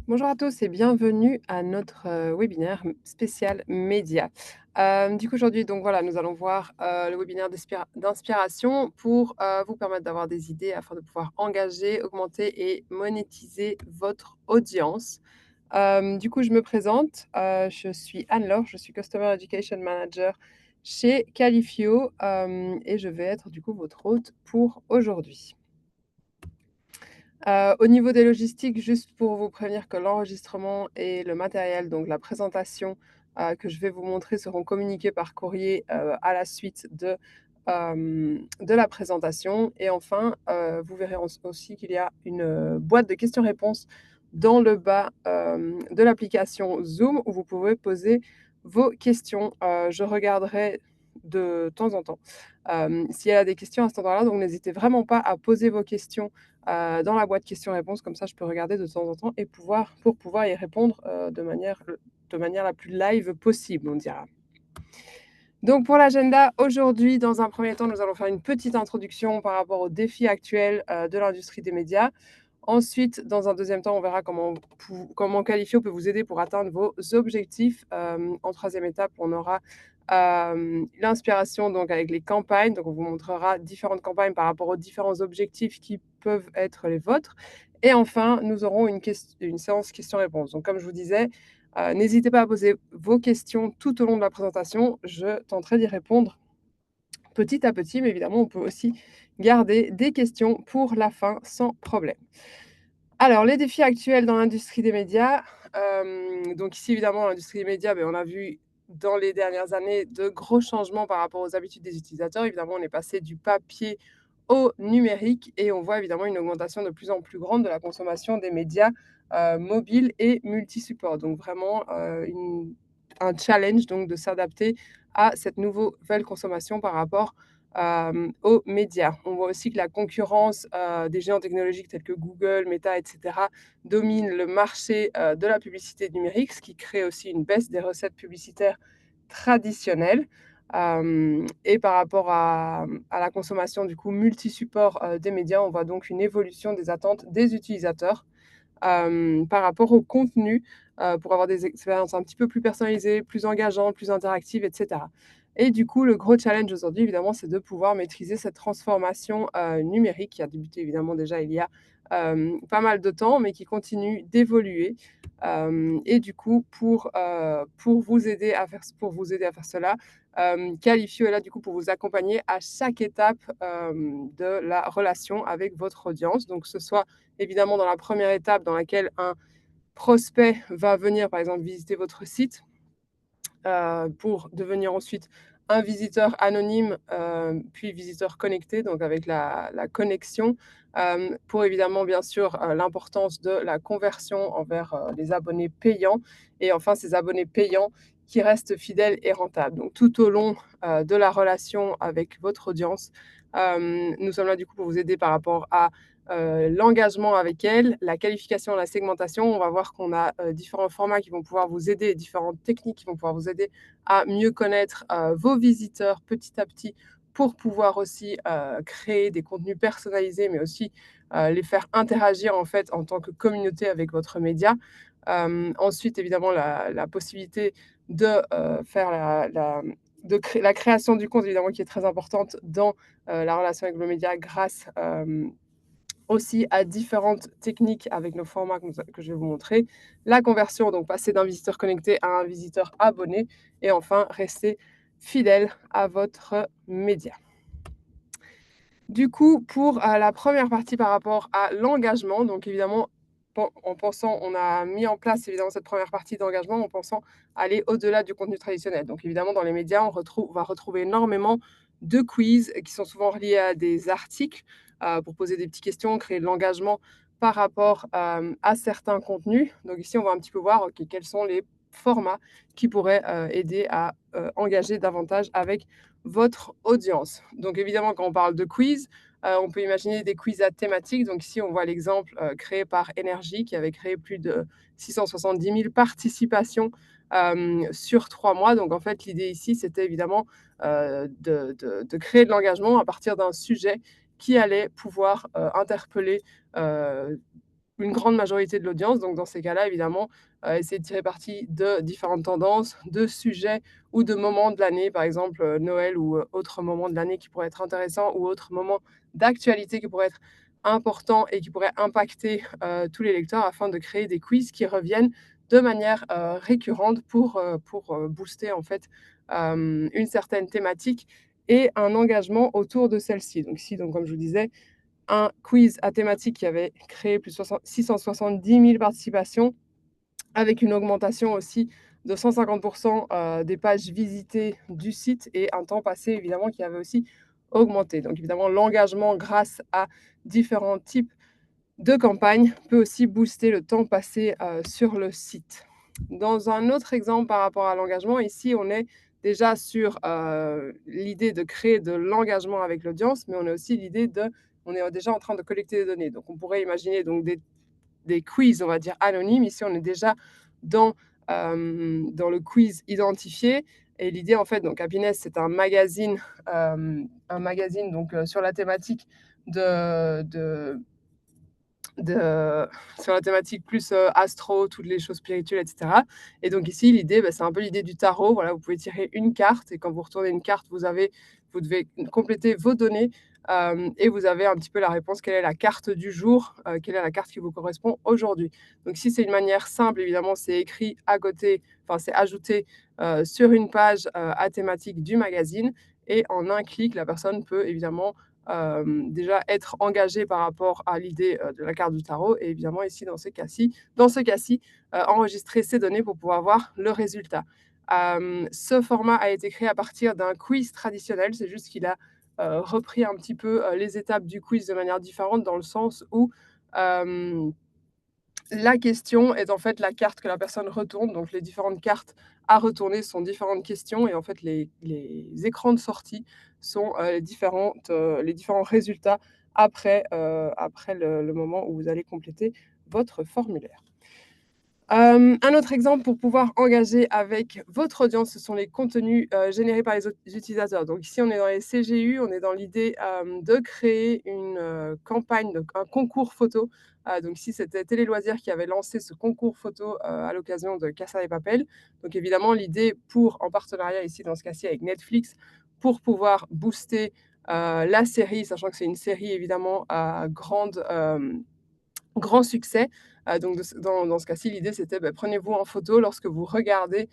Bonjour à tous et bienvenue à notre, webinaire spécial médias. Du coup aujourd'hui donc voilà, nous allons voir, le webinaire d'inspiration pour, vous permettre d'avoir des idées afin de pouvoir engager, augmenter et monétiser votre audience. Du coup je me présente, je suis Anne-Laure, je suis Customer Education Manager chez Qualifio, et je vais être du coup votre hôte pour aujourd'hui. Au niveau des logistiques, juste pour vous prévenir que l'enregistrement et le matériel, donc la présentation, que je vais vous montrer seront communiqués par courrier, à la suite de la présentation et enfin, vous verrez aussi qu'il y a une, boîte de questions-réponses dans le bas, de l'application Zoom où vous pouvez poser vos questions. Je regarderai de temps en temps, s'il y a des questions à cet endroit-là, donc n'hésitez vraiment pas à poser vos questions dans la boîte questions-réponses. Comme ça, je peux regarder de temps en temps et pour pouvoir y répondre, de manière la plus live possible, on dira. Donc pour l'agenda, aujourd'hui, dans un premier temps, nous allons faire une petite introduction par rapport aux défis actuels, de l'industrie des médias. Ensuite, dans un deuxième temps, on verra comment Qualifio peut vous aider pour atteindre vos objectifs. En troisième étape, on aura, l'inspiration donc avec les campagnes. Donc on vous montrera différentes campagnes par rapport aux différents objectifs qui peuvent être les vôtres. Et enfin, nous aurons une séance questions-réponses. Donc comme je vous disais, n'hésitez pas à poser vos questions tout au long de la présentation. Je tenterai d'y répondre petit à petit, mais évidemment, on peut aussi garder des questions pour la fin sans problème. Alors, les défis actuels dans l'industrie des médias. Donc ici, évidemment, dans l'industrie des médias, on a vu dans les dernières années de gros changements par rapport aux habitudes des utilisateurs. Évidemment, on est passé du papier au numérique et on voit évidemment une augmentation de plus en plus grande de la consommation des médias, mobiles et multi-supports. Donc vraiment, un challenge donc de s'adapter à cette nouvelle consommation par rapport aux médias. On voit aussi que la concurrence, des géants technologiques tels que Google, Meta et cetera, domine le marché, de la publicité numérique, ce qui crée aussi une baisse des recettes publicitaires traditionnelles. Et par rapport à la consommation du coup multi-support, des médias, on voit donc une évolution des attentes des utilisateurs, par rapport au contenu, pour avoir des expériences un petit peu plus personnalisées, plus engageantes, plus interactives et cetera. Et du coup, le gros challenge aujourd'hui, évidemment, c'est de pouvoir maîtriser cette transformation, numérique qui a débuté évidemment déjà il y a, pas mal de temps, mais qui continue d'évoluer. Et du coup, pour vous aider à faire cela, Qualifio est là, du coup, pour vous accompagner à chaque étape, de la relation avec votre audience. Donc, que ce soit évidemment dans la première étape dans laquelle un prospect va venir, par exemple, visiter votre site, pour devenir ensuite un visiteur anonyme, puis visiteur connecté, donc avec la connexion, pour évidemment, bien sûr, l'importance de la conversion envers, les abonnés payants et enfin ces abonnés payants qui restent fidèles et rentables. Donc tout au long, de la relation avec votre audience, nous sommes là du coup pour vous aider par rapport à, l'engagement avec elle, la qualification, la segmentation. On va voir qu'on a, différents formats qui vont pouvoir vous aider, différentes techniques qui vont pouvoir vous aider à mieux connaître, vos visiteurs petit à petit pour pouvoir aussi, créer des contenus personnalisés, mais aussi, les faire interagir en fait en tant que communauté avec votre média. Ensuite évidemment la possibilité de, faire la création du compte évidemment qui est très importante dans, la relation avec le média grâce, aussi à différentes techniques avec nos formats que je vais vous montrer. La conversion, donc passer d'un visiteur connecté à un visiteur abonné et enfin rester fidèle à votre média. Du coup, pour, la première partie par rapport à l'engagement, donc évidemment, on a mis en place évidemment cette première partie d'engagement en pensant aller au-delà du contenu traditionnel. Donc évidemment, dans les médias, on va retrouver énormément de quiz qui sont souvent reliés à des articles, pour poser des petites questions, créer de l'engagement par rapport, à certains contenus. Donc ici, on va un petit peu voir, OK, quels sont les formats qui pourraient, aider à, engager davantage avec votre audience. Donc évidemment, quand on parle de quiz, on peut imaginer des quiz à thématique. Donc ici, on voit l'exemple, créé par Énergie qui avait créé plus de 670 000 participations, sur 3 mois. Donc en fait, l'idée ici, c'était évidemment, de créer de l'engagement à partir d'un sujet qui allait pouvoir, interpeller, heu, une grande majorité de l'audience. Donc dans ces cas-là, évidemment, essayer de tirer parti de différentes tendances, de sujets ou de moments de l'année, par exemple, Noël ou, autre moment de l'année qui pourrait être intéressant ou autre moment d'actualité qui pourrait être important et qui pourrait impacter, tous les lecteurs afin de créer des quiz qui reviennent de manière, récurrente pour booster en fait, une certaine thématique et un engagement autour de celle-ci. Donc ici, donc comme je vous disais, un quiz à thématique qui avait créé plus de 670 000 participations, avec une augmentation aussi de 150 des pages visitées du site et un temps passé évidemment qui avait aussi augmenté. Donc évidemment, l'engagement grâce à différents types de campagnes peut aussi booster le temps passé, sur le site. Dans un autre exemple par rapport à l'engagement, ici, on est déjà sur, l'idée de créer de l'engagement avec l'audience, mais on a aussi l'idée de on est déjà en train de collecter des données. Donc on pourrait imaginer donc des quiz, on va dire anonymes. Ici, on est déjà dans, dans le quiz identifié et l'idée en fait donc Happiness, c'est un magazine donc, sur la thématique de de sur la thématique plus, astro, toutes les choses spirituelles et cetera et donc ici, l'idée, bah, c'est un peu l'idée du tarot. Voilà, vous pouvez tirer une carte et quand vous retournez une carte, vous devez compléter vos données, et vous avez un petit peu la réponse. Quelle est la carte du jour? Quelle est la carte qui vous correspond aujourd'hui? Donc si c'est une manière simple, évidemment, c'est écrit à côté, enfin, c'est ajouté, sur une page, à thématique du magazine et en un clic, la personne peut évidemment déjà être engagé par rapport à l'idée, de la carte du tarot et évidemment ici dans ce cas-ci, enregistrer ces données pour pouvoir voir le résultat. Ce format a été créé à partir d'un quiz traditionnel, c'est juste qu'il a, repris un petit peu, les étapes du quiz de manière différente dans le sens où, hem la question est en fait la carte que la personne retourne, donc les différentes cartes à retourner sont différentes questions et en fait les écrans de sortie sont, les différents résultats après le moment où vous allez compléter votre formulaire. Un autre exemple pour pouvoir engager avec votre audience, ce sont les contenus, générés par les utilisateurs. Donc ici, on est dans les CGU, on est dans l'idée, de créer une, campagne, donc un concours photo. Donc ici, c'était Télé Loisirs qui avait lancé ce concours photo, à l'occasion de Casa de Papel. Donc évidemment, l'idée pour en partenariat ici, dans ce cas-ci, avec Netflix, pour pouvoir booster, la série, sachant que c'est une série évidemment à grand succès, donc dans ce cas-ci, l'idée c'était, bah, prenez-vous en photo lorsque vous regardez,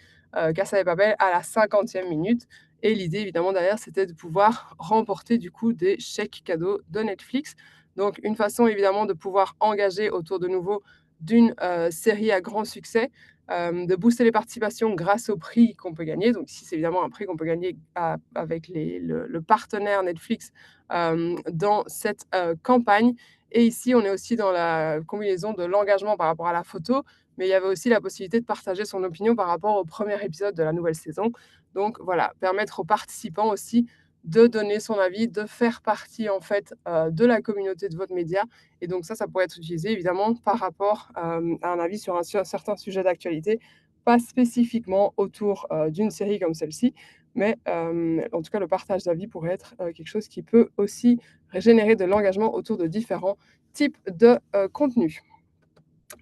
Casa de Papel à la 50e minute et l'idée évidemment derrière, c'était de pouvoir remporter du coup des chèques cadeaux de Netflix. Donc une façon évidemment de pouvoir engager autour de nouveau d'une, série à grand succès, de booster les participations grâce au prix qu'on peut gagner. Donc ici, c'est évidemment un prix qu'on peut gagner a avec le partenaire Netflix, dans cette, campagne et ici, on est aussi dans la combinaison de l'engagement par rapport à la photo, mais il y avait aussi la possibilité de partager son opinion par rapport au premier épisode de la nouvelle saison. Donc voilà, permettre aux participants aussi de donner son avis, de faire partie en fait, de la communauté de votre média et donc ça pourrait être utilisé évidemment par rapport, à un avis sur un certain sujet d'actualité, pas spécifiquement autour, d'une série comme celle-ci, mais en tout cas le partage d'avis pourrait être, quelque chose qui peut aussi générer de l'engagement autour de différents types de, contenus.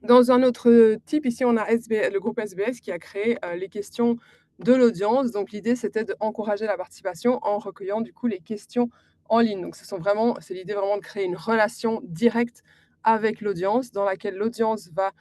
Dans un autre type, ici, on a le groupe SBS qui a créé, les questions de l'audience. Donc l'idée, c'était d'encourager la participation en recueillant du coup les questions en ligne. Donc c'est l'idée vraiment de créer une relation directe avec l'audience dans laquelle l'audience va,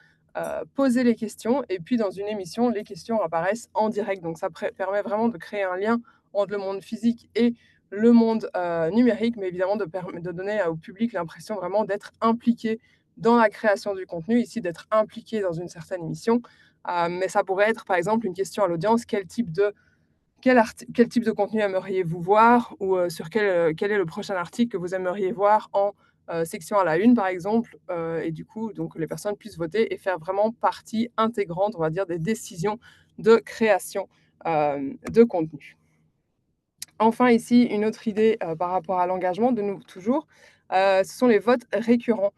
poser les questions et puis dans une émission, les questions apparaissent en direct. Donc ça permet vraiment de créer un lien entre le monde physique et le monde, numérique, mais évidemment de donner au public l'impression vraiment d'être impliqué dans la création du contenu, ici d'être impliqué dans une certaine émission. Mais ça pourrait être par exemple une question à l'audience, quel type de contenu aimeriez-vous voir? Ou, sur quel est le prochain article que vous aimeriez voir en, section à la une par exemple? Et du coup, donc les personnes puissent voter et faire vraiment partie intégrante, on va dire, des décisions de création, de contenu. Enfin ici, une autre idée, par rapport à l'engagement, de nous toujours, ce sont les votes récurrents.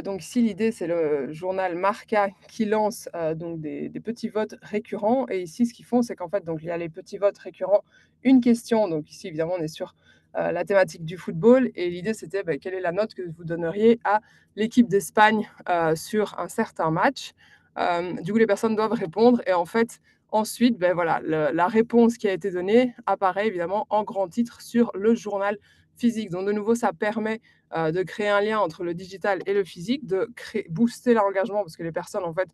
Donc ici, l'idée, c'est le journal Marca qui lance, donc des petits votes récurrents et ici, ce qu'ils font, c'est qu'en fait, donc il y a les petits votes récurrents, une question, donc ici, évidemment, on est sur, la thématique du football et l'idée c'était, quelle est la note que vous donneriez à l'équipe d'Espagne, sur un certain match? Du coup, les personnes doivent répondre et en fait, ensuite, voilà, la réponse qui a été donnée apparaît évidemment en grand titre sur le journal physique. Donc de nouveau, ça permet, de créer un lien entre le digital et le physique, de créer booster l'engagement parce que les personnes, en fait,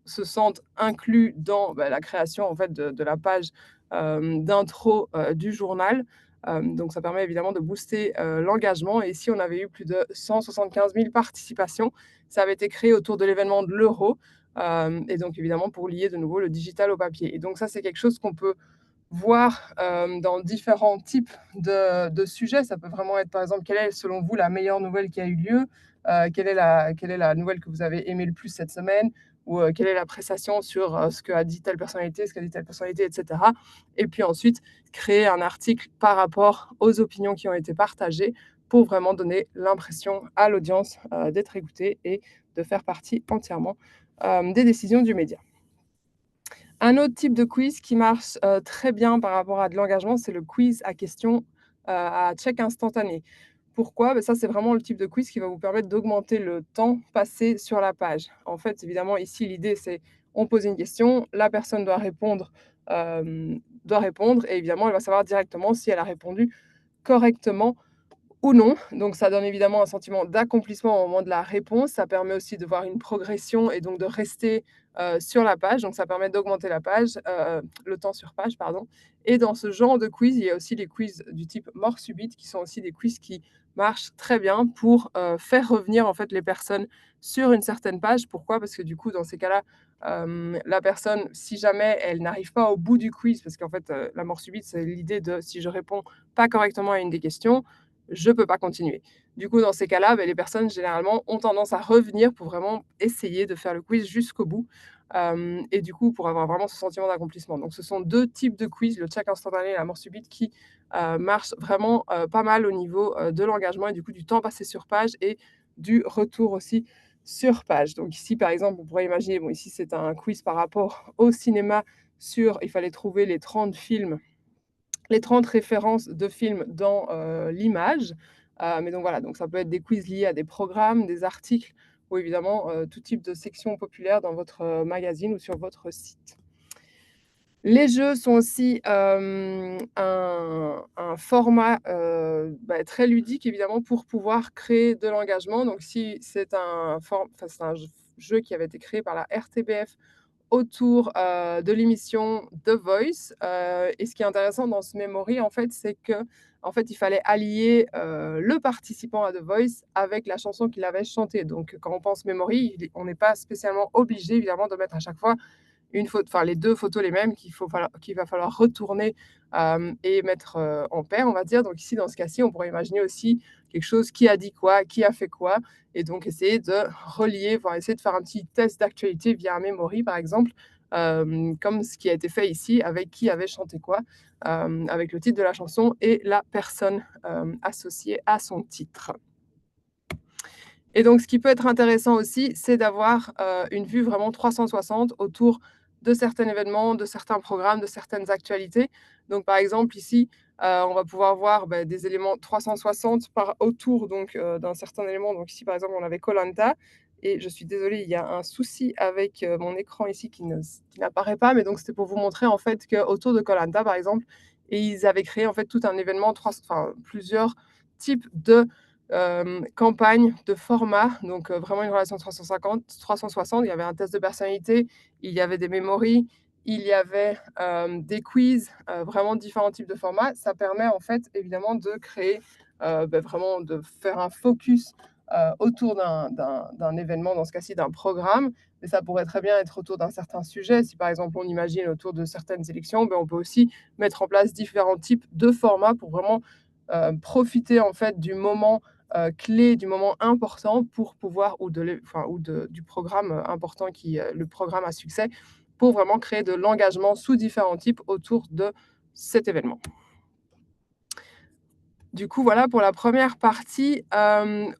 se sentent inclus dans, la création en fait de la page, d'intro, du journal. Donc ça permet évidemment de booster, l'engagement et ici on avait eu plus de 175 000 participations. Ça avait été créé autour de l'événement de l'Euro, et donc évidemment pour lier de nouveau le digital au papier et donc ça, c'est quelque chose qu'on peut voir, dans différents types de sujets. Ça peut vraiment être, par exemple, quelle est, selon vous, la meilleure nouvelle qui a eu lieu? Quelle est la nouvelle que vous avez aimée le plus cette semaine? Ou, quelle est l'appréciation sur, ce qu'a dit telle personnalité, ce qu'a dit telle personnalité, et cetera. Et puis ensuite, créer un article par rapport aux opinions qui ont été partagées pour vraiment donner l'impression à l'audience, d'être écoutée et de faire partie entièrement, des décisions du média. Un autre type de quiz qui marche, très bien par rapport à de l'engagement, c'est le quiz à questions, à check instantané. Pourquoi? Ça, c'est vraiment le type de quiz qui va vous permettre d'augmenter le temps passé sur la page. En fait, évidemment, ici, l'idée, c'est on pose une question, la personne doit répondre et évidemment, elle va savoir directement si elle a répondu correctement ou non. Donc ça donne évidemment un sentiment d'accomplissement au moment de la réponse. Ça permet aussi de voir une progression et donc de rester, sur la page. Donc ça permet d'augmenter le temps sur page, pardon. Et dans ce genre de quiz, il y a aussi les quiz du type mort subite qui sont aussi des quiz qui marchent très bien pour, faire revenir en fait les personnes sur une certaine page. Pourquoi? Parce que du coup, dans ces cas-là, la personne, si jamais elle n'arrive pas au bout du quiz, parce qu'en fait, la mort subite, c'est l'idée de si je réponds pas correctement à une des questions, je peux pas continuer. Du coup, dans ces cas-là, les personnes généralement ont tendance à revenir pour vraiment essayer de faire le quiz jusqu'au bout, et du coup, pour avoir vraiment ce sentiment d'accomplissement. Donc ce sont 2 types de quiz, le check instantané et la mort subite qui, marchent vraiment, pas mal au niveau, de l'engagement et du coup du temps passé sur page et du retour aussi sur page. Donc ici, par exemple, on pourrait imaginer, bon ici c'est un quiz par rapport au cinéma sur il fallait trouver les 30 références de films dans, l'image. Mais donc voilà, donc ça peut être des quiz liés à des programmes, des articles ou évidemment, tout type de section populaire dans votre, magazine ou sur votre site. Les jeux sont aussi, un format, très ludique évidemment pour pouvoir créer de l'engagement. Donc si c'est c'est un jeu qui avait été créé par la RTBF autour, de l'émission The Voice, et ce qui est intéressant dans ce memory, en fait, c'est que en fait, il fallait allier, le participant à The Voice avec la chanson qu'il avait chantée. Donc quand on pense memory, on n'est pas spécialement obligé évidemment de mettre à chaque fois les 2 photos les mêmes qu'il va falloir retourner, et mettre, en paire, on va dire. Donc ici, dans ce cas-ci, on pourrait imaginer aussi quelque chose: qui a dit quoi? Qui a fait quoi? Et donc essayer de relier, voire essayer de faire un petit test d'actualité via un memory, par exemple, comme ce qui a été fait ici avec qui avait chanté quoi, avec le titre de la chanson et la personne, associée à son titre. Et donc ce qui peut être intéressant aussi, c'est d'avoir, une vue vraiment 360 autour de certains événements, de certains programmes, de certaines actualités. Donc par exemple ici, on va pouvoir voir, des éléments 360 par autour donc, d'un certain élément. Donc ici par exemple, on avait koh et je suis désolée, il y a un souci avec, mon écran ici qui n'apparaît pas, mais donc c'était pour vous montrer en fait qu'autour de koh par exemple et ils avaient créé en fait tout un événement plusieurs types de campagne de format, donc vraiment une relation 360. Il y avait un test de personnalité, il y avait des memories, il y avait, des quiz, vraiment différents types de formats. Ça permet en fait évidemment de créer, vraiment de faire un focus, autour d'un événement, dans ce cas-ci d'un programme, mais ça pourrait très bien être autour d'un certain sujet. Si par exemple on imagine autour de certaines élections, on peut aussi mettre en place différents types de formats pour vraiment, profiter en fait du moment clé du moment important pour pouvoir du programme, important le programme à succès, pour vraiment créer de l'engagement sous différents types autour de cet événement. Du coup, voilà pour la première partie,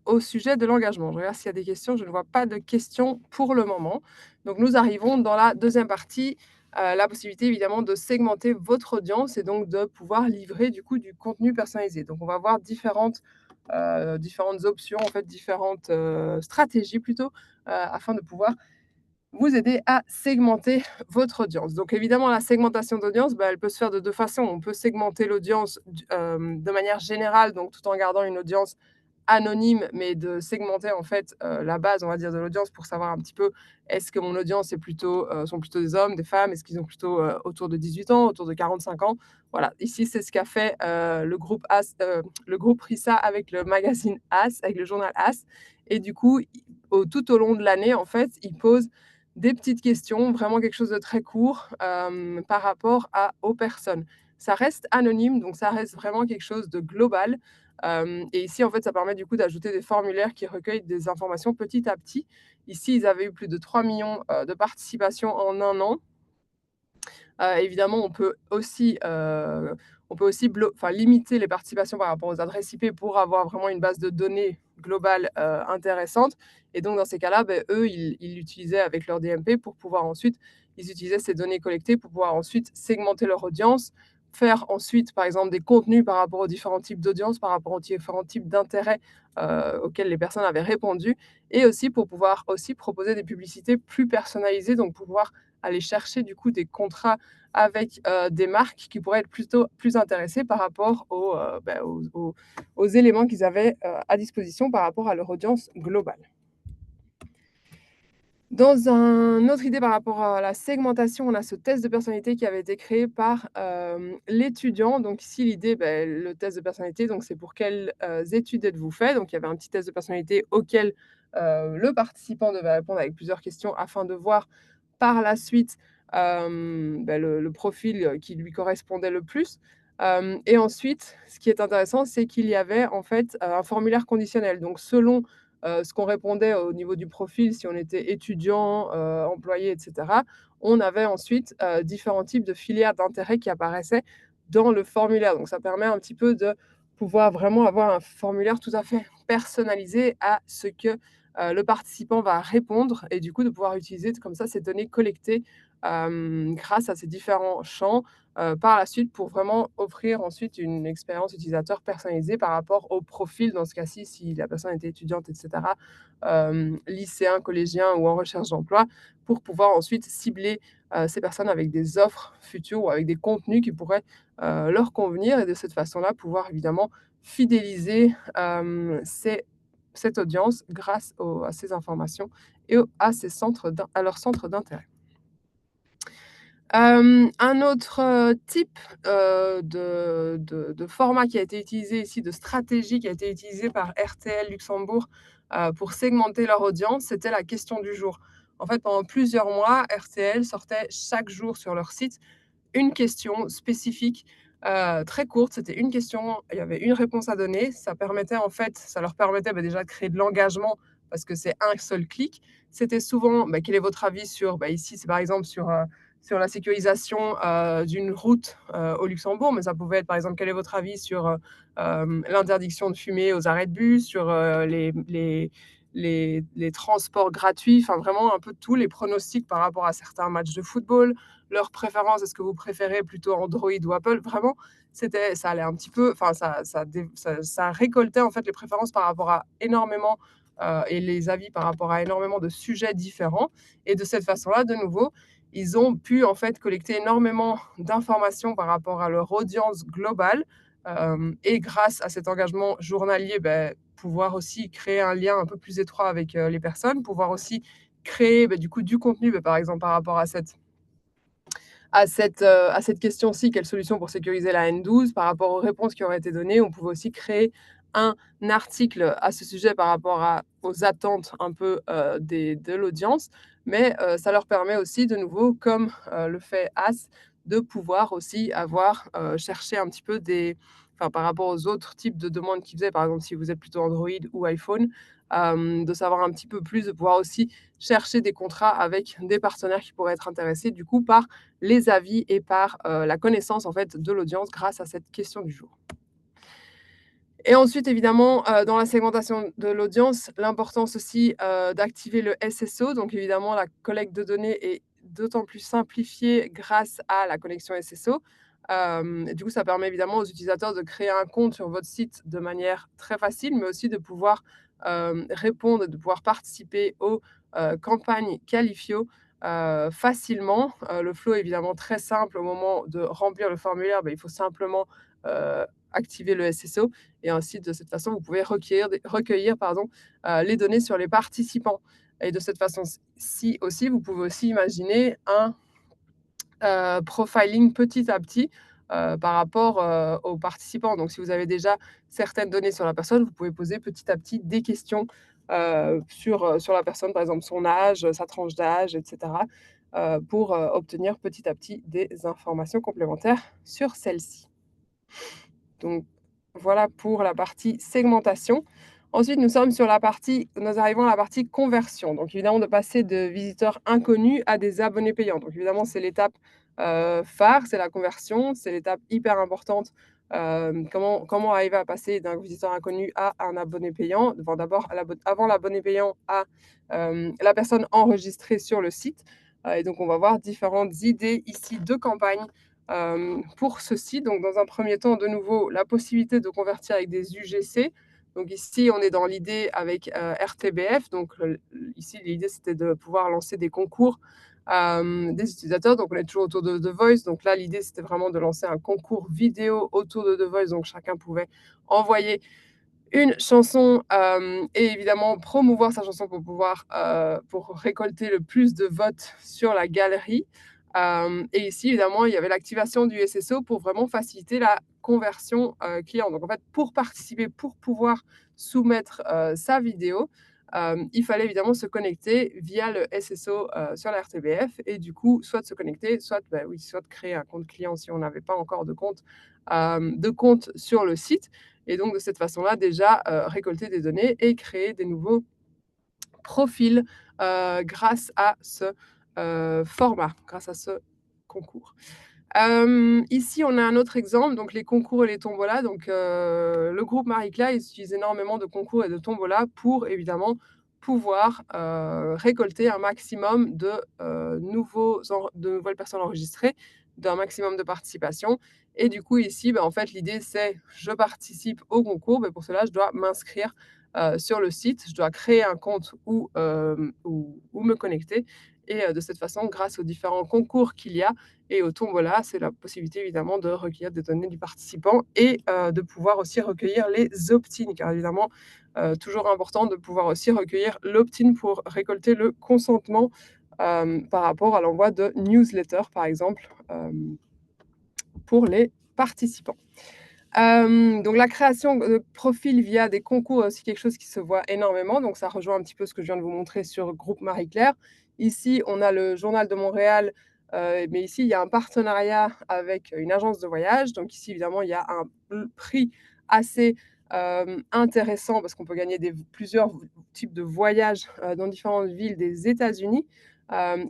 au sujet de l'engagement. Je regarde s'il y a des questions, je ne vois pas de questions pour le moment. Donc nous arrivons dans la deuxième partie, la possibilité évidemment de segmenter votre audience et donc de pouvoir livrer du coup du contenu personnalisé. Donc on va voir différentes options, en fait différentes, stratégies plutôt, afin de pouvoir vous aider à segmenter votre audience. Donc évidemment, la segmentation d'audience, bah, elle peut se faire de 2 façons. On peut segmenter l'audience de manière générale, donc tout en gardant une audience anonyme, mais de segmenter en fait, la base, on va dire, de l'audience pour savoir un petit peu, est-ce que mon audience est plutôt, sont plutôt des hommes, des femmes? Est-ce qu'ils ont plutôt, autour de 18 ans, autour de 45 ans? Voilà, ici, c'est ce qu'a fait, le groupe As, le groupe Rissa avec le magazine As, avec le journal As et du coup, tout au long de l'année, en fait, ils posent des petites questions, vraiment quelque chose de très court, par rapport aux personnes. Ça reste anonyme, donc ça reste vraiment quelque chose de global, et ici, en fait, ça permet du coup d'ajouter des formulaires qui recueillent des informations petit à petit. Ici, ils avaient eu plus de 3 millions de participations en un an. Évidemment, on peut aussi limiter les participations par rapport aux adresses IP pour avoir vraiment une base de données globale, intéressante et donc dans ces cas-là, beh, eux, ils l'utilisaient avec leur DMP pour pouvoir ensuite ils utilisaient ces données collectées pour pouvoir ensuite segmenter leur audience, faire ensuite, par exemple, des contenus par rapport aux différents types d'audience, par rapport aux différents types d'intérêts, auxquels les personnes avaient répondu et aussi pour pouvoir aussi proposer des publicités plus personnalisées, donc pouvoir aller chercher du coup des contrats avec, des marques qui pourraient être plutôt plus intéressées par rapport aux éléments qu'ils avaient, à disposition par rapport à leur audience globale. Dans un autre idée par rapport à la segmentation, on a ce test de personnalité qui avait été créé par, l'étudiant. Donc ici l'idée, le test de personnalité, donc c'est pour quelles, études êtes-vous fait? Donc il y avait un petit test de personnalité auquel, le participant devait répondre avec plusieurs questions afin de voir par la suite, le profil, qui lui correspondait le plus. Et ensuite, ce qui est intéressant, c'est qu'il y avait en fait, un formulaire conditionnel. Donc selon, ce qu'on répondait au niveau du profil, si on était étudiant, employé et cetera, on avait ensuite, différents types de filières d'intérêt qui apparaissaient dans le formulaire. Donc ça permet un petit peu de pouvoir vraiment avoir un formulaire tout à fait personnalisé à ce que le participant va répondre et du coup de pouvoir utiliser comme ça ces données collectées, grâce à ces différents champs, par la suite pour vraiment offrir ensuite une expérience utilisateur personnalisée par rapport au profil, dans ce cas-ci, si la personne était étudiante et cetera, lycéen, collégien ou en recherche d'emploi, pour pouvoir ensuite cibler, ces personnes avec des offres futures ou avec des contenus qui pourraient, leur convenir et de cette façon-là pouvoir évidemment fidéliser, cette audience grâce à ces informations et à à leurs centres d'intérêt. Un autre, type, de format qui a été utilisé ici, de stratégie qui a été utilisée par RTL Luxembourg, pour segmenter leur audience, c'était la question du jour. En fait, pendant plusieurs mois, RTL sortait chaque jour sur leur site une question spécifique, très courte. C'était une question, il y avait une réponse à donner. Ça leur permettait, déjà de créer de l'engagement parce que c'est un seul clic. C'était souvent, quel est votre avis sur, ici, c'est par exemple sur la sécurisation, d'une route, au Luxembourg, mais ça pouvait être, par exemple, quel est votre avis sur, l'interdiction de fumer aux arrêts de bus, sur, les transports gratuits, enfin vraiment un peu tous les pronostics par rapport à certains matchs de football, leurs préférences, est-ce que vous préférez plutôt Android ou Apple? Vraiment, ça allait un petit peu, enfin ça récoltait en fait les préférences par rapport à énormément, et les avis par rapport à énormément de sujets différents et de cette façon-là, de nouveau, ils ont pu en fait collecter énormément d'informations par rapport à leur audience globale, et grâce à cet engagement journalier, pouvoir aussi créer un lien un peu plus étroit avec, les personnes, pouvoir aussi créer, du coup, du contenu, par exemple par rapport à cette question-ci, quelle solution pour sécuriser la N12? Par rapport aux réponses qui auraient été données, on pouvait aussi créer un article à ce sujet par rapport aux attentes un peu, de l'audience. Mais, ça leur permet aussi de nouveau, comme, le fait As, de pouvoir aussi avoir, cherché un petit peu par rapport aux autres types de demandes qu'ils faisaient, par exemple, si vous êtes plutôt Android ou iPhone, de savoir un petit peu plus, de pouvoir aussi chercher des contrats avec des partenaires qui pourraient être intéressés, du coup, par les avis et par, la connaissance en fait de l'audience grâce à cette question du jour. Et ensuite évidemment, dans la segmentation de l'audience, l'importance aussi, d'activer le SSO, donc évidemment la collecte de données est d'autant plus simplifié grâce à la connexion SSO. Et du coup, ça permet évidemment aux utilisateurs de créer un compte sur votre site de manière très facile, mais aussi de pouvoir, répondre, de pouvoir participer aux, campagnes Qualifio, facilement. Le flow est évidemment très simple. Au moment de remplir le formulaire, il faut simplement, activer le SSO et ainsi de cette façon, vous pouvez recueillir pardon, les données sur les participants et de cette façon-ci aussi, vous pouvez aussi imaginer un profiling petit à petit, par rapport, aux participants. Donc si vous avez déjà certaines données sur la personne, vous pouvez poser petit à petit des questions, sur la personne, par exemple son âge, sa tranche d'âge et cetera, pour, obtenir petit à petit des informations complémentaires sur celle-ci. Donc voilà pour la partie segmentation. Ensuite, nous arrivons à la partie conversion. Donc évidemment, de passer de visiteurs inconnus à des abonnés payants. Donc évidemment, c'est l'étape, phare, c'est la conversion, c'est l'étape hyper importante. Comment arriver à passer d'un visiteur inconnu à un abonné payant? Enfin d'abord avant l'abonné payant à, la personne enregistrée sur le site. Et donc on va voir différentes idées ici de campagne pour ceci. Donc, dans un premier temps, de nouveau, la possibilité de convertir avec des UGC. Donc ici, on est dans l'idée avec RTBF. Donc ici, l'idée, c'était de pouvoir lancer des concours des utilisateurs. Donc on est toujours autour de The Voice. Donc là, l'idée, c'était vraiment de lancer un concours vidéo autour de The Voice. Donc chacun pouvait envoyer une chanson, et évidemment promouvoir sa chanson pour pouvoir, pour récolter le plus de votes sur la galerie. Et ici, évidemment, il y avait l'activation du SSO pour vraiment faciliter la conversion, client. Donc en fait, pour participer, pour pouvoir soumettre, sa vidéo, il fallait évidemment se connecter via le SSO, sur la RTBF et du coup, soit de se connecter, soit, oui, soit de créer un compte client si on n'avait pas encore de compte sur le site et donc de cette façon-là, déjà, récolter des données et créer des nouveaux profils, grâce à ce, format, grâce à ce concours. Ici, on a un autre exemple, donc les concours et les tombolas. Donc, le groupe Marie-Claire, ils utilisent énormément de concours et de tombolas pour évidemment pouvoir, récolter un maximum de nouvelles personnes enregistrées, d'un maximum de participation et du coup ici, en fait, l'idée c'est: je participe au concours, pour cela, je dois m'inscrire, sur le site, je dois créer un compte ou me connecter et de cette façon, grâce aux différents concours qu'il y a, et au tombola, c'est la possibilité évidemment de recueillir des données du participant et de pouvoir aussi recueillir les opt-in. Car évidemment, toujours important de pouvoir aussi recueillir l'opt-in pour récolter le consentement, par rapport à l'envoi de newsletters, par exemple, pour les participants. Donc la création de profils via des concours est aussi quelque chose qui se voit énormément, donc ça rejoint un petit peu ce que je viens de vous montrer sur Groupe Marie-Claire. Ici, on a le Journal de Montréal, mais ici, il y a un partenariat avec une agence de voyage. Donc ici, évidemment, il y a un prix assez, intéressant parce qu'on peut gagner plusieurs types de voyages, dans différentes villes des États-Unis.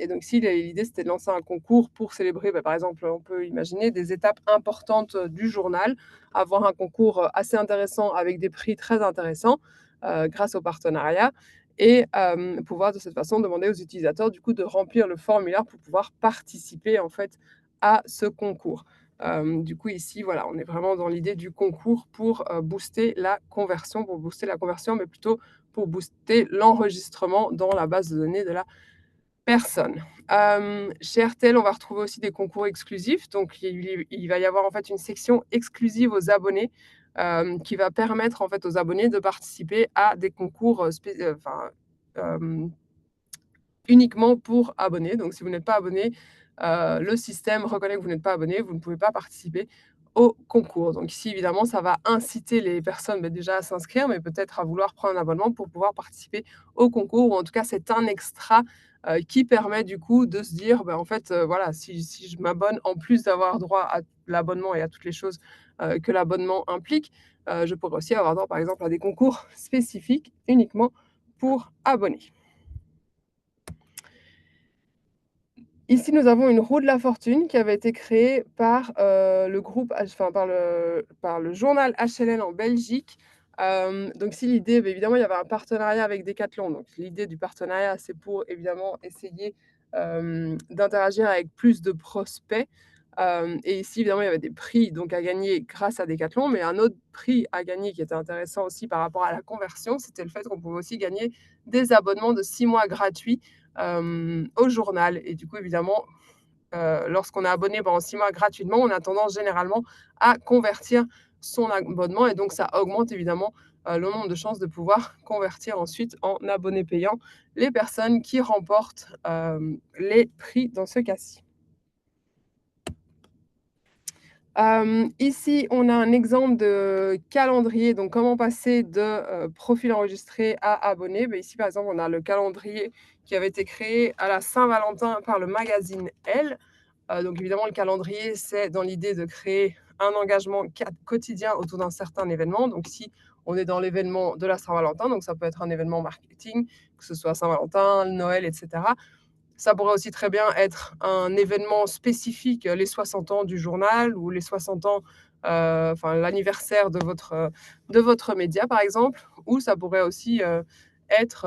Et donc ici, l'idée, c'était de lancer un concours pour célébrer, par exemple, on peut imaginer des étapes importantes, du journal, avoir un concours assez intéressant avec des prix très intéressants grâce au partenariat et pouvoir de cette façon demander aux utilisateurs du coup de remplir le formulaire pour pouvoir participer en fait à ce concours. Du coup ici voilà, on est vraiment dans l'idée du concours pour booster la conversion, mais plutôt pour booster l'enregistrement dans la base de données de la personne. Chez RTL, on va retrouver aussi des concours exclusifs. Donc il va y avoir en fait une section exclusive aux abonnés, qui va permettre en fait aux abonnés de participer à des concours, uniquement pour abonnés. Donc si vous n'êtes pas abonné, le système reconnaît que vous n'êtes pas abonné, vous ne pouvez pas participer au concours. Donc ici, évidemment, ça va inciter les personnes, déjà à s'inscrire, mais peut-être à vouloir prendre un abonnement pour pouvoir participer au concours ou en tout cas, c'est un extra, qui permet du coup de se dire: en fait, voilà, si je m'abonne, en plus d'avoir droit à l'abonnement et à toutes les choses, que l'abonnement implique, je pourrais aussi avoir droit, par exemple, à des concours spécifiques uniquement pour abonnés. Ici, nous avons une roue de la fortune qui avait été créée par, le groupe H enfin par le journal HLN en Belgique. Donc si l'idée, évidemment, il y avait un partenariat avec Decathlon. Donc l'idée du partenariat, c'est pour évidemment essayer, d'interagir avec plus de prospects. Et ici, évidemment, il y avait des prix donc à gagner grâce à Decathlon, mais un autre prix à gagner qui était intéressant aussi par rapport à la conversion, c'était le fait qu'on pouvait aussi gagner des abonnements de 6 mois gratuits, au journal. Et du coup, évidemment, lorsqu'on est abonné pendant 6 mois gratuitement, on a tendance généralement à convertir son abonnement et donc ça augmente évidemment, le nombre de chances de pouvoir convertir ensuite en abonnés payants les personnes qui remportent, les prix dans ce cas-ci. Ici, on a un exemple de calendrier, donc comment passer de, profil enregistré à abonné. Beh, ici, par exemple, on a le calendrier qui avait été créé à la Saint-Valentin par le magazine Elle. Donc évidemment, le calendrier, c'est dans l'idée de créer un engagement quotidien autour d'un certain événement. Donc si on est dans l'événement de la Saint-Valentin, donc ça peut être un événement marketing, que ce soit Saint-Valentin, Noël, etc. Ça pourrait aussi très bien être un événement spécifique, les 60 ans du journal ou les 60 ans, enfin l'anniversaire de votre média, par exemple. Ou ça pourrait aussi, être,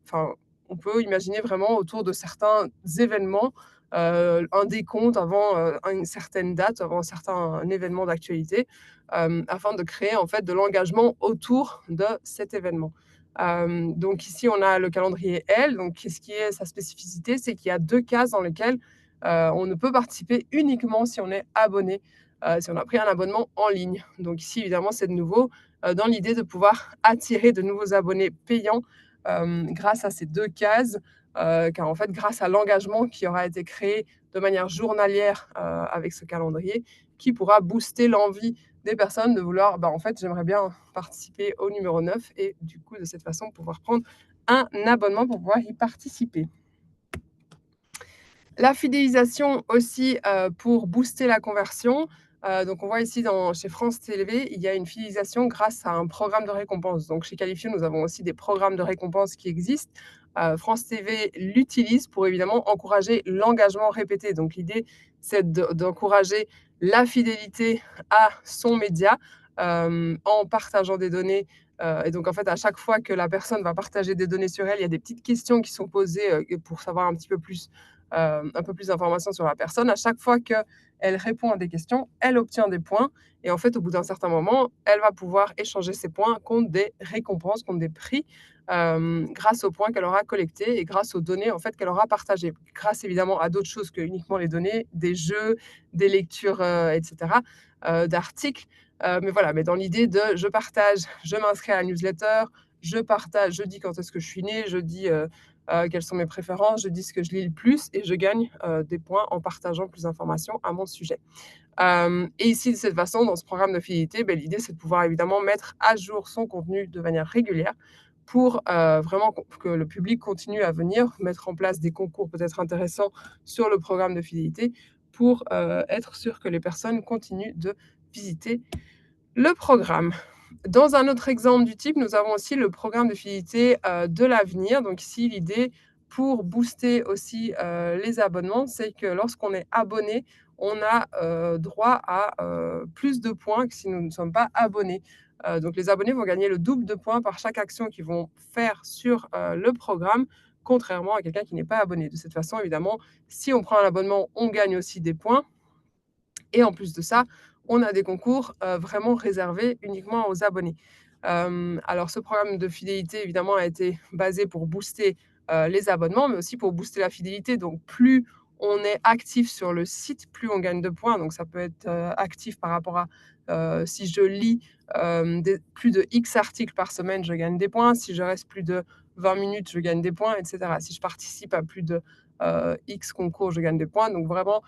enfin, on peut imaginer vraiment autour de certains événements, un décompte avant, une certaine date, avant un certain événement d'actualité, afin de créer en fait de l'engagement autour de cet événement. Donc ici, on a le calendrier L. Donc qu'est-ce qui est sa spécificité? C'est qu'il y a 2 cases dans lesquelles, on ne peut participer uniquement si on est abonné, si on a pris un abonnement en ligne. Donc ici, évidemment, c'est de nouveau, dans l'idée de pouvoir attirer de nouveaux abonnés payants, grâce à ces 2 cases, car en fait, grâce à l'engagement qui aura été créé de manière journalière, avec ce calendrier, qui pourra booster l'envie des personnes de vouloir, bah, en fait, j'aimerais bien participer au numéro 9 et du coup, de cette façon, pouvoir prendre un abonnement pour pouvoir y participer. La fidélisation aussi, pour booster la conversion, donc on voit ici chez France Télévisions, il y a une fidélisation grâce à un programme de récompense. Donc chez Qualifio, nous avons aussi des programmes de récompense qui existent. France TV l'utilise pour évidemment encourager l'engagement répété. Donc l'idée, c'est d'encourager la fidélité à son média, en partageant des données, et donc en fait, à chaque fois que la personne va partager des données sur elle, il y a des petites questions qui sont posées, pour savoir un peu plus d'informations sur la personne. À chaque fois qu'elle répond à des questions, elle obtient des points. Et en fait, au bout d'un certain moment, elle va pouvoir échanger ces points contre des récompenses, contre des prix, grâce aux points qu'elle aura collectés et grâce aux données en fait qu'elle aura partagées. Grâce évidemment à d'autres choses que uniquement les données, des jeux, des lectures, etc., d'articles. Mais voilà, mais dans l'idée de je partage, je m'inscris à la newsletter, je partage, je dis quand est-ce que je suis née, je dis quelles sont mes préférences, je dis ce que je lis le plus et je gagne des points en partageant plus d'informations à mon sujet. Et ici, de cette façon, dans ce programme de fidélité, ben, l'idée, c'est de pouvoir évidemment mettre à jour son contenu de manière régulière pour vraiment que le public continue à venir, mettre en place des concours peut-être intéressants sur le programme de fidélité pour être sûr que les personnes continuent de visiter le programme. Dans un autre exemple du type, nous avons aussi le programme de fidélité, de l'avenir. Donc ici, l'idée pour booster aussi, les abonnements, c'est que lorsqu'on est abonné, on a, droit à, plus de points que si nous ne sommes pas abonnés. Donc les abonnés vont gagner le double de points par chaque action qu'ils vont faire sur, le programme, contrairement à quelqu'un qui n'est pas abonné. De cette façon, évidemment, si on prend un abonnement, on gagne aussi des points et en plus de ça, on a des concours, vraiment réservés uniquement aux abonnés. Alors ce programme de fidélité évidemment a été basé pour booster, les abonnements, mais aussi pour booster la fidélité. Donc plus on est actif sur le site, plus on gagne de points. Donc ça peut être, actif par rapport à, si je lis, des plus de X articles par semaine, je gagne des points. Si je reste plus de 20 minutes, je gagne des points et cetera. Si je participe à plus de, X concours, je gagne des points. Donc vraiment,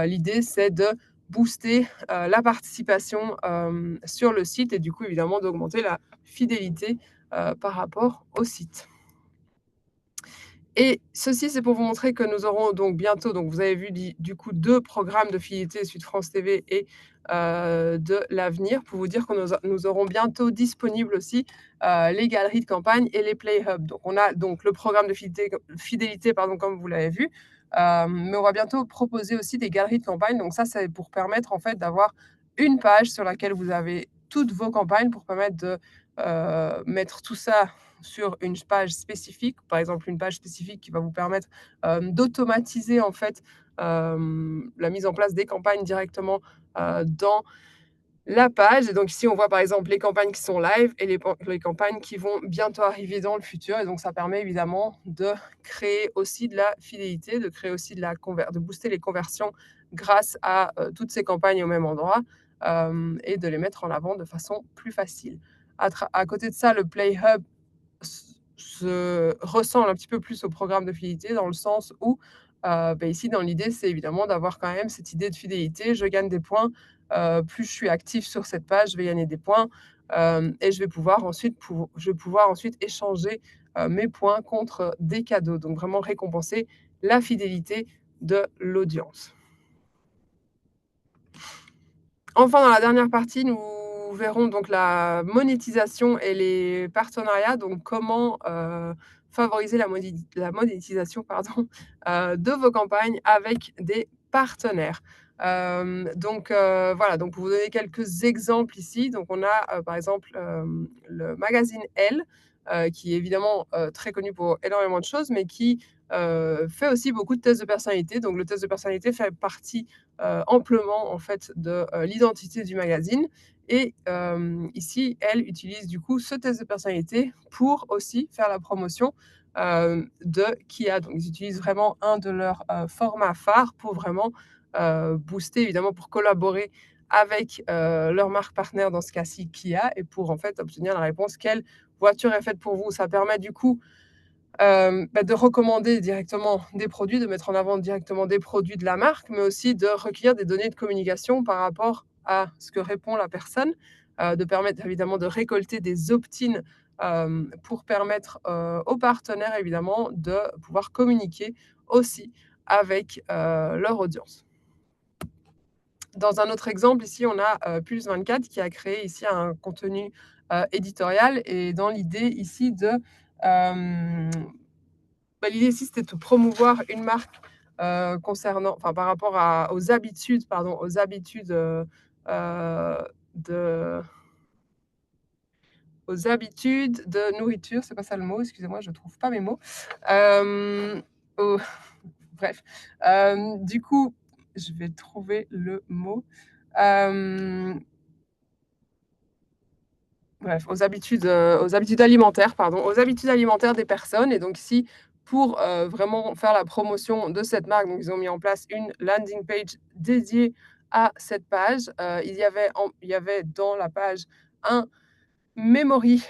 l'idée c'est de booster, la participation, sur le site et du coup évidemment d'augmenter la fidélité, par rapport au site. Et ceci, c'est pour vous montrer que nous aurons donc bientôt, donc vous avez vu du coup 2 programmes de fidélité, celui de France TV et de l'avenir, pour vous dire que nous aurons bientôt disponibles aussi, les galeries de campagne et les Play Hub. Donc on a donc le programme de fidélité pardon, comme vous l'avez vu, mais on va bientôt proposer aussi des galeries de campagne. Donc ça, c'est pour permettre en fait d'avoir une page sur laquelle vous avez toutes vos campagnes pour permettre de, mettre tout ça sur une page spécifique, par exemple une page spécifique qui va vous permettre, d'automatiser en fait, la mise en place des campagnes directement, dans la page. Et donc ici, on voit par exemple les campagnes qui sont live et les campagnes qui vont bientôt arriver dans le futur. Et donc ça permet évidemment de créer aussi de la fidélité, de créer aussi de booster les conversions grâce à, toutes ces campagnes au même endroit, et de les mettre en avant de façon plus facile. À côté de ça, le Play Hub se ressemble un petit peu plus au programme de fidélité dans le sens où, ici dans l'idée, c'est évidemment d'avoir quand même cette idée de fidélité. Je gagne des points, plus je suis actif sur cette page, je vais gagner des points, et je vais pouvoir ensuite échanger, mes points contre des cadeaux. Donc vraiment récompenser la fidélité de l'audience. Enfin, dans la dernière partie, nous verrons donc la monétisation et les partenariats, donc comment, favoriser la monétisation, pardon, de vos campagnes avec des partenaires. Voilà, donc pour vous donner quelques exemples ici, donc on a, par exemple, le magazine Elle, qui est évidemment, très connu pour énormément de choses, mais qui, fait aussi beaucoup de tests de personnalité. Donc le test de personnalité fait partie amplement en fait de, l'identité du magazine. Et ici, elle utilise du coup ce test de personnalité pour aussi faire la promotion, de Kia. Donc ils utilisent vraiment un de leurs, formats phares pour vraiment, booster évidemment pour collaborer avec, leur marque partenaire, dans ce cas-ci Kia, et pour en fait obtenir la réponse: «Quelle voiture est faite pour vous?» Ça permet du coup, de recommander directement des produits, de mettre en avant directement des produits de la marque, mais aussi de recueillir des données de communication par rapport à ce que répond la personne, de permettre évidemment de récolter des opt-in, pour permettre, aux partenaires évidemment de pouvoir communiquer aussi avec, leur audience. Dans un autre exemple, ici, on a, Pulse24 qui a créé ici un contenu, éditorial, et dans l'idée ici de, hem l'idée ici, c'était de promouvoir une marque, concernant enfin, par rapport aux habitudes, pardon, aux habitudes, heu, de de nourriture, c'est pas ça le mot, excusez-moi, je trouve pas mes mots. Au bref, du coup, je vais trouver le mot. Hem Bref, aux habitudes alimentaires, pardon, aux habitudes alimentaires des personnes. Et donc ici, pour, vraiment faire la promotion de cette marque, donc ils ont mis en place une landing page dédiée à cette page. Il y avait dans la page un un memory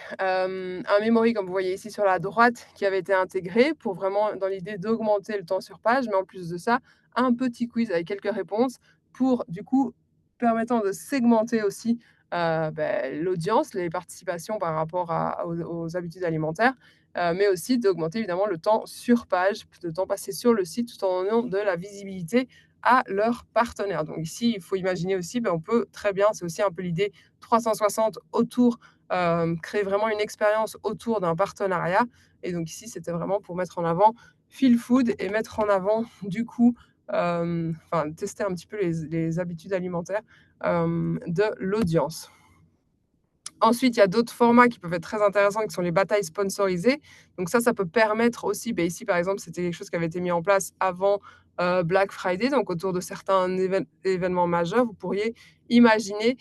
comme vous voyez ici sur la droite qui avait été intégré pour vraiment dans l'idée d'augmenter le temps sur page, mais en plus de ça, un petit quiz avec quelques réponses pour du coup permettant de segmenter aussi, l'audience, les participations par rapport aux habitudes alimentaires, mais aussi d'augmenter évidemment le temps sur page, le temps passé sur le site tout en donnant de la visibilité à leurs partenaires. Donc ici, il faut imaginer aussi, on peut très bien, c'est aussi un peu l'idée 360 autour, créer vraiment une expérience autour d'un partenariat. Et donc ici, c'était vraiment pour mettre en avant Feel Food et mettre en avant du coup, enfin tester un petit peu les habitudes alimentaires, de l'audience. Ensuite, il y a d'autres formats qui peuvent être très intéressants, qui sont les batailles sponsorisées. Donc ça peut permettre aussi, ici par exemple, c'était quelque chose qui avait été mis en place avant, Black Friday, donc autour de certains événements majeurs. Vous pourriez imaginer,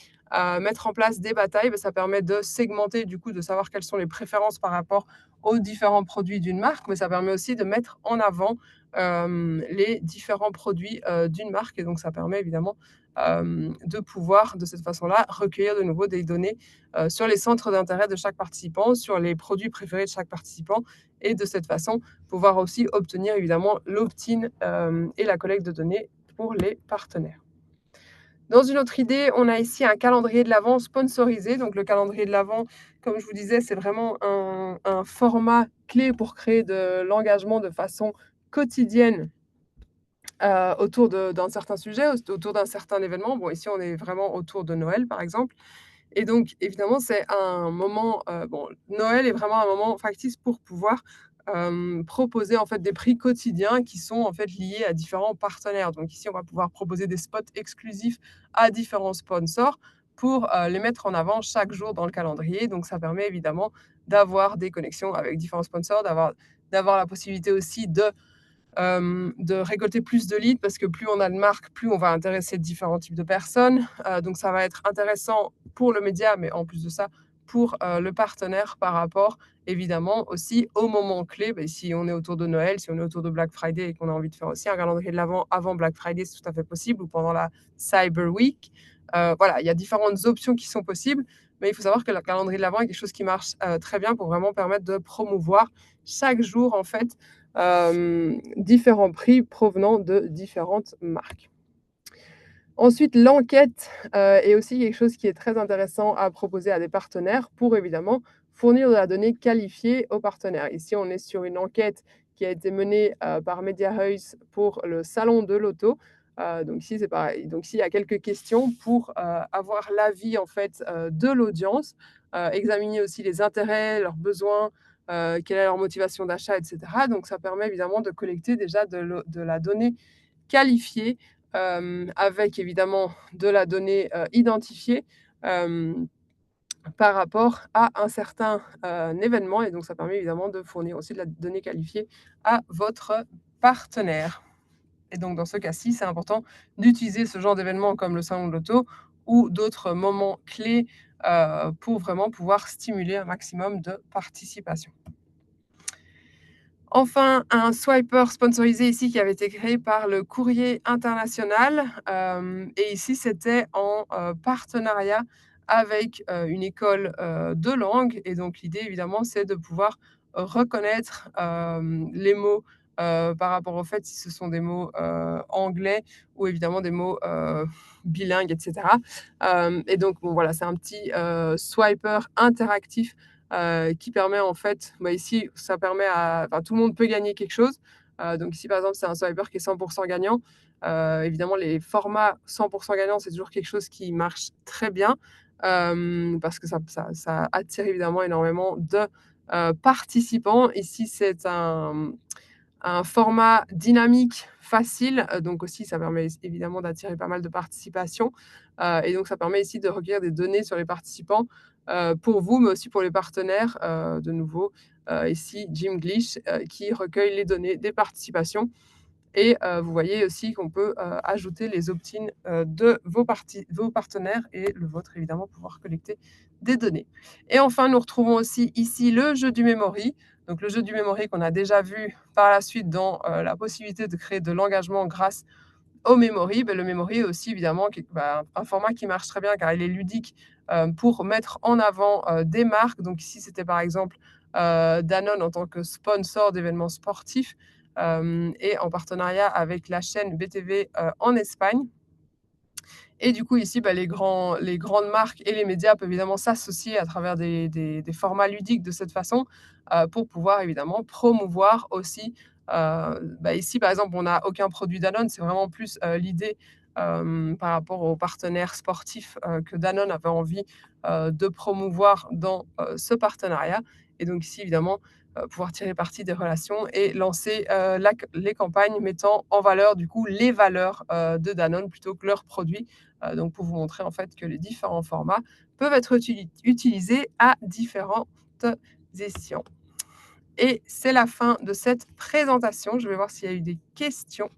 mettre en place des batailles. Ça permet de segmenter, du coup, de savoir quelles sont les préférences par rapport aux différents produits d'une marque, mais ça permet aussi de mettre en avant, les différents produits, d'une marque. Et donc ça permet évidemment, de pouvoir, de cette façon-là, recueillir de nouveau des données, sur les centres d'intérêt de chaque participant, sur les produits préférés de chaque participant, et de cette façon, pouvoir aussi obtenir évidemment l'opt-in, et la collecte de données pour les partenaires. Dans une autre idée, on a ici un calendrier de l'Avent sponsorisé. Donc le calendrier de l'Avent, comme je vous disais, c'est vraiment un format clé pour créer de l'engagement de façon quotidienne, autour d'un certain sujet, autour d'un certain événement. Bon, ici, on est vraiment autour de Noël, par exemple. Et donc évidemment, c'est un moment, Noël est vraiment un moment factice pour pouvoir, proposer en fait des prix quotidiens qui sont en fait liés à différents partenaires. Donc ici, on va pouvoir proposer des spots exclusifs à différents sponsors pour, les mettre en avant chaque jour dans le calendrier. Donc ça permet évidemment d'avoir des connexions avec différents sponsors, d'avoir la possibilité aussi de récolter plus de leads parce que plus on a de marques, plus on va intéresser différents types de personnes. Donc ça va être intéressant pour le média, mais en plus de ça, pour le partenaire par rapport évidemment aussi au moment clé. Ben, si on est autour de Noël, si on est autour de Black Friday et qu'on a envie de faire aussi un calendrier de l'avant avant Black Friday, c'est tout à fait possible, ou pendant la Cyber Week. Voilà, il y a différentes options qui sont possibles, mais il faut savoir que le calendrier de l'avant est quelque chose qui marche très bien pour vraiment permettre de promouvoir chaque jour en fait différents prix provenant de différentes marques. Ensuite, l'enquête est aussi quelque chose qui est très intéressant à proposer à des partenaires pour évidemment fournir de la donnée qualifiée aux partenaires. Ici, on est sur une enquête qui a été menée par Mediahuis pour le salon de l'auto. Donc ici, c'est pareil. Donc ici, il y a quelques questions pour avoir l'avis en fait de l'audience, examiner aussi les intérêts, leurs besoins, quelle est leur motivation d'achat, etc. Donc ça permet évidemment de collecter déjà de la donnée qualifiée avec évidemment de la donnée identifiée par rapport à un certain événement. Et donc, ça permet évidemment de fournir aussi de la donnée qualifiée à votre partenaire. Et donc, dans ce cas-ci, c'est important d'utiliser ce genre d'événement comme le salon de l'auto ou d'autres moments clés pour vraiment pouvoir stimuler un maximum de participation. Enfin, un swiper sponsorisé ici qui avait été créé par le Courrier International. Et ici, c'était en partenariat avec une école de langue. Et donc, l'idée, évidemment, c'est de pouvoir reconnaître les mots par rapport au fait si ce sont des mots anglais ou évidemment des mots bilingues, etc. Et donc, bon, voilà, c'est un petit swiper interactif qui permet en fait, bah ici, ça permet à, enfin, tout le monde peut gagner quelque chose. Donc ici, par exemple, c'est un swiper qui est 100% gagnant. Évidemment, les formats 100% gagnants, c'est toujours quelque chose qui marche très bien parce que ça attire évidemment énormément de participants. Ici, c'est un format dynamique, facile, donc aussi ça permet évidemment d'attirer pas mal de participation, et donc ça permet ici de recueillir des données sur les participants, pour vous, mais aussi pour les partenaires, de nouveau, ici Jim Glish, qui recueille les données des participations et vous voyez aussi qu'on peut ajouter les opt-in de vos partenaires et le vôtre évidemment, pouvoir collecter des données. Et enfin, nous retrouvons aussi ici le jeu du memory. Donc le jeu du memory qu'on a déjà vu par la suite dans la possibilité de créer de l'engagement grâce au memory. Ben, le memory est aussi évidemment un format qui marche très bien car il est ludique pour mettre en avant des marques. Donc ici, c'était par exemple Danone en tant que sponsor d'événements sportifs et en partenariat avec la chaîne BTV en Espagne. Et du coup, ici, bah, les grandes marques et les médias peuvent évidemment s'associer à travers des formats ludiques de cette façon pour pouvoir évidemment promouvoir aussi. Bah, ici, par exemple, on n'a aucun produit Danone, c'est vraiment plus l'idée par rapport aux partenaires sportifs que Danone avait envie de promouvoir dans ce partenariat. Et donc ici, évidemment, pouvoir tirer parti des relations et lancer les campagnes mettant en valeur du coup les valeurs de Danone plutôt que leurs produits. Donc pour vous montrer en fait que les différents formats peuvent être utilisés à différentes escients. Et c'est la fin de cette présentation. Je vais voir s'il y a eu des questions.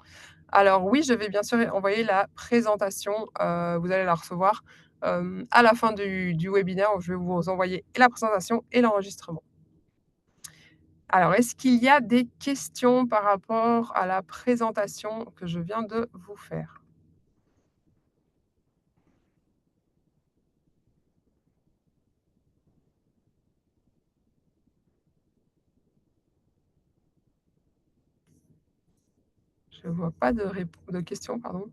Alors oui, je vais bien sûr envoyer la présentation. Vous allez la recevoir à la fin du webinaire où je vais vous envoyer la présentation et l'enregistrement. Alors, est-ce qu'il y a des questions par rapport à la présentation que je viens de vous faire? Je ne vois pas de questions, pardon.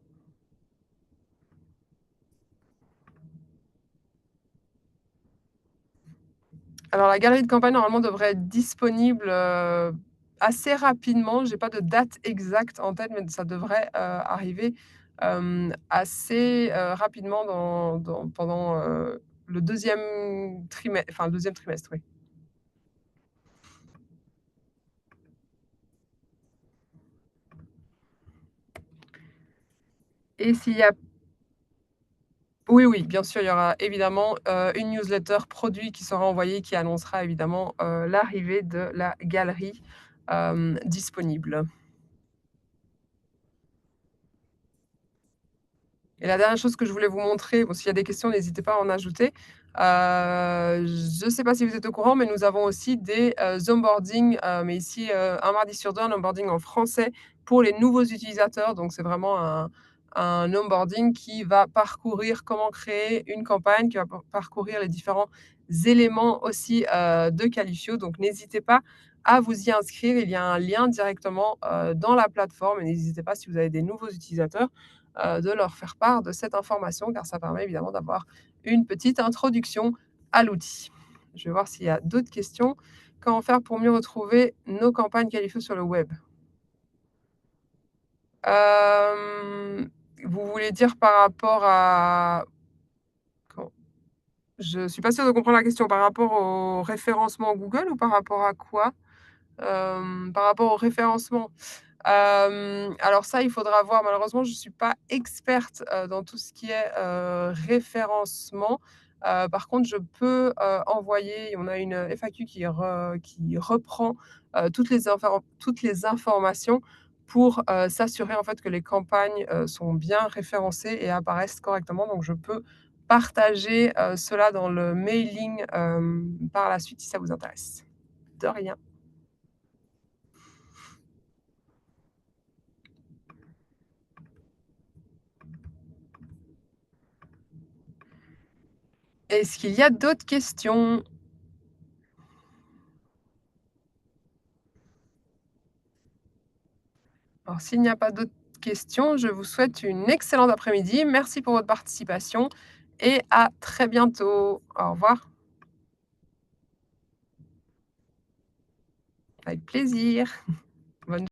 Alors la galerie de campagne normalement devrait être disponible, assez rapidement. J'ai pas de date exacte en tête, mais ça devrait, arriver, assez, rapidement pendant, le deuxième trimestre, oui. Et s'il y a Oui, oui, bien sûr, il y aura évidemment, une newsletter produit qui sera envoyée, qui annoncera évidemment, l'arrivée de la galerie, disponible. Et la dernière chose que je voulais vous montrer, bon, s'il y a des questions, n'hésitez pas à en ajouter. Je ne sais pas si vous êtes au courant, mais nous avons aussi des, onboarding, mais ici, 1 mardi sur 2, un onboarding en français pour les nouveaux utilisateurs. Donc c'est vraiment un onboarding qui va parcourir comment créer une campagne, qui va parcourir les différents éléments aussi, de Qualifio. Donc n'hésitez pas à vous y inscrire. Il y a un lien directement, dans la plateforme et n'hésitez pas si vous avez des nouveaux utilisateurs de leur faire part de cette information, car ça permet évidemment d'avoir une petite introduction à l'outil. Je vais voir s'il y a d'autres questions. Comment faire pour mieux retrouver nos campagnes qualifiées sur le web? Hem, Vous voulez dire par rapport à quand je suis pas sûre de comprendre la question. Par rapport au référencement Google ou par rapport à quoi? Par rapport au référencement. Alors ça, il faudra voir. Malheureusement, je ne suis pas experte, dans tout ce qui est, référencement. Par contre, je peux, envoyer on a une FAQ qui reprend, toutes les informations pour, s'assurer en fait que les campagnes, sont bien référencées et apparaissent correctement. Donc je peux partager, cela dans le mailing, par la suite si ça vous intéresse. De rien. Est-ce qu'il y a d'autres questions? Alors s'il n'y a pas d'autres questions, je vous souhaite une excellente après-midi. Merci pour votre participation et à très bientôt. Au revoir, avec plaisir. Bonne